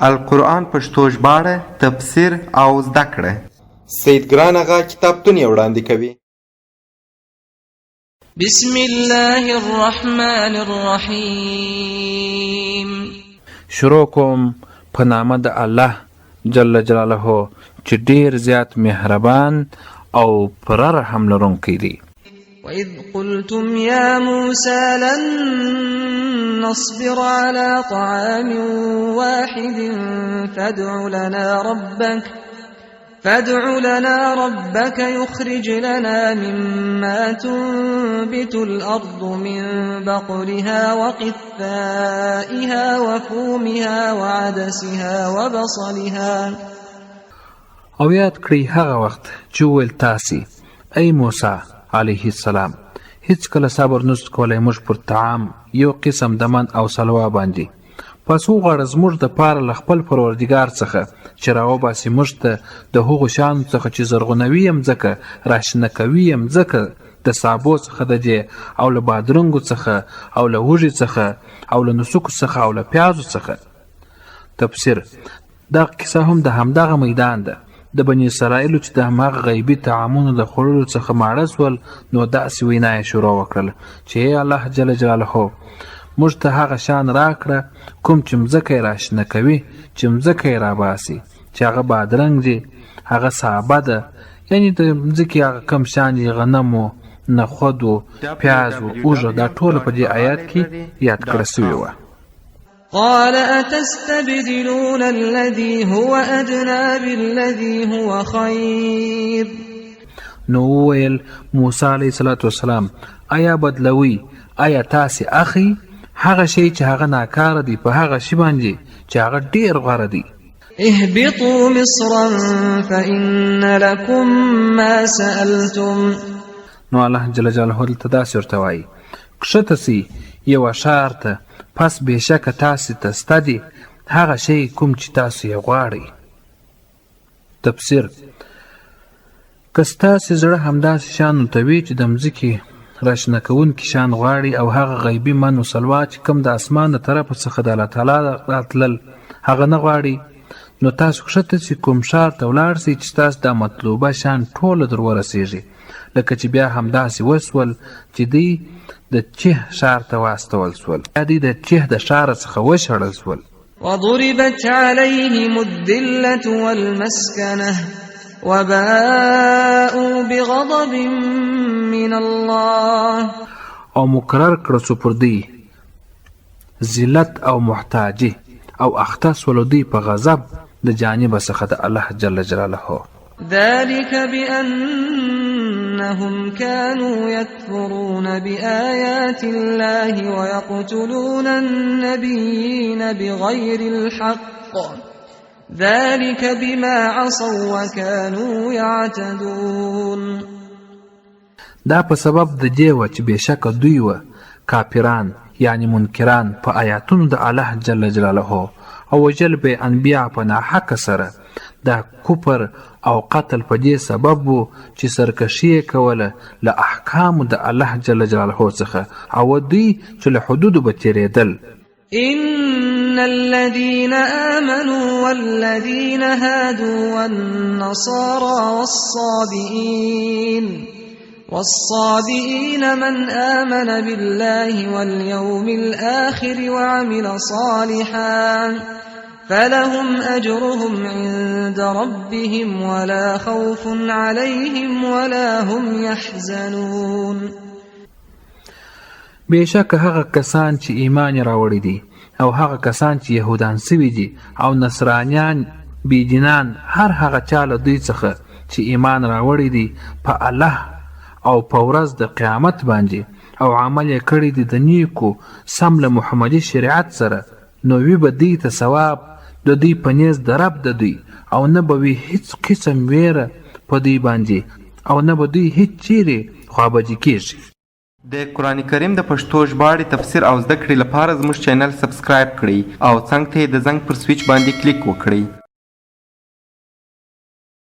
القرآن پښتو ژباړه، تفسیر او زده کړه. سید ګران اغا کتابتون یې وړاندې کوي. بسم الله الرحمن الرحیم. شروع کوم په نامه د الله جل جلاله چې ډیر زیات مهربان او پر رحم لرونکی دی. وَإِذْ قُلْتُمْ يَا مُوسَى لَن نَّصْبِرَ عَلَى طَعَامٍ وَاحِدٍ فادع لنا ربك يخرج لنا مما تنبت الأرض من بقلها وقثائها وفومها وعدسها وبصلها. او یاد کړئ هغه وخت چې ویل تاسې ای موسی علیه السلام هیڅ کله صبر نشو کولی موږ پر طعام یو قسم دمن او سلوا باندې، پس وغواړه زموږ د پاره له خپل پروردګار څخه چې راوباسي موږ ته د هغو شیانو څخه چې زرغونوي یې مځکه، راشنه کوي یې مځکه د سابو څخه د دې او له بادرنګو څخه او له وږي څخه او له نسکو څخه او له پیازو څخه. تفسیر: دغه کیسه هم د همدغه میدان ده. د بني اسرائیلو چې د هماغه غیبي طعامونو د خوړلو څخه ماړه سول، نو داسې وینا یې شروع وکړله چې ای الله جل جلاله، موږ ته هغه شان راکړه کوم چې مځکه یې راشنه کوي، چې مځکه یې راباسي، چې هغه بادرنګ دی، هغه سابه ده، یعنې د مځکې هغه کم شان یې غنمو، نخودو، پیازو، اوږه، دا ټوله په دې آیات کې یاد کړه سوې وه. قال أتستبدلون الذي هو أدنى بالذي هو خير. نو ویل موسی علیه السلام آیا بدلوي، آیا تاسې اخی هغه شی چې هغه ناکاره دی په هغه شی باندې چې هغه ډیر غوره دی. اهبطوا مصرا فإن لكم ما سألتم. نو الله جل جلاله دلته داسې ورته وایي کښته سئ یوه ښار ته، پس بېشکه تاسې ته سته دي هغه شی کوم چې تاسو یې غواړئ. تفسیر: که ستاسې زړه همداسې شیانو ته وي چې د مځکې راشنه کوونکي شیان غواړي او هغه غیبي من و سلوا چې کوم د اسمان د طرفه څخه د الله تعالی راتلل هغه نه غواړي، نو تاسو کښته سئ کوم ښار ته ولاړ سئ چې ستاسو دا مطلوبه شیان ټوله در ورسېږي. لکه چې بیا همداسې وسول چې دوی د چه ښار ته واستول سول، یا دوی د چه د ښاره څخه وشړل سول. وضربت عليهم الذلة والمسكنة وباءوا بغضب من الله. او مقرر کړه سو پر دوی ذلت او محتاجي او اخته سولو دوی په غضب د جانب څخه د الله جل جلاله. ذلك بأنهم كانوا يكفرون بآيات الله ويقتلون النبيين بغير الحق ذلك بما عصوا وكانوا يعتدون. دا په سبب د دې و چې بېشکه دوی و کافران یعنی منکران په آیاتونو د الله جل جلاله او وژل به انبیا په ناحقه سره. دا کفر او قتل په دې سبب و چې سرکشي کوله له احکامو د الله جل جلاله څخه او دوی چې له حدودو به تېرېدل. إن الذين آمنوا والذين هادوا والنصارى والصابئين من آمن بالله واليوم الآخر وعمل صالحا فلهم أجرهم عند ربهم ولا خوف عليهم ولا هم يحزنون. بېشکه هغه کسان چې ایمان راوړي دي او هغه کسان چې یهودان سوي دي او نصرانیان بېدینان، هر هغه چا له دوی څخه چې ایمان راوړي دي په الله او په ورځ د قیامت باندې او عمل یې کړی دی د نیکو سم له محمدي شریعت سره، نو وي به دوی ته ثواب د دوی په نیز د رب د دوی، او نه به وي هیڅ قسم ویره په دوی باندې او نه به دوی هیڅ چیرې خوابدي کیږي. د قرآن کریم د پښتو ژباړې تفسیر او زده کړې لپاره زموږ چینل سبسکرایب کړئ او څنګ ته یې د زنګ پر سویچ باندې کلیک وکړئ.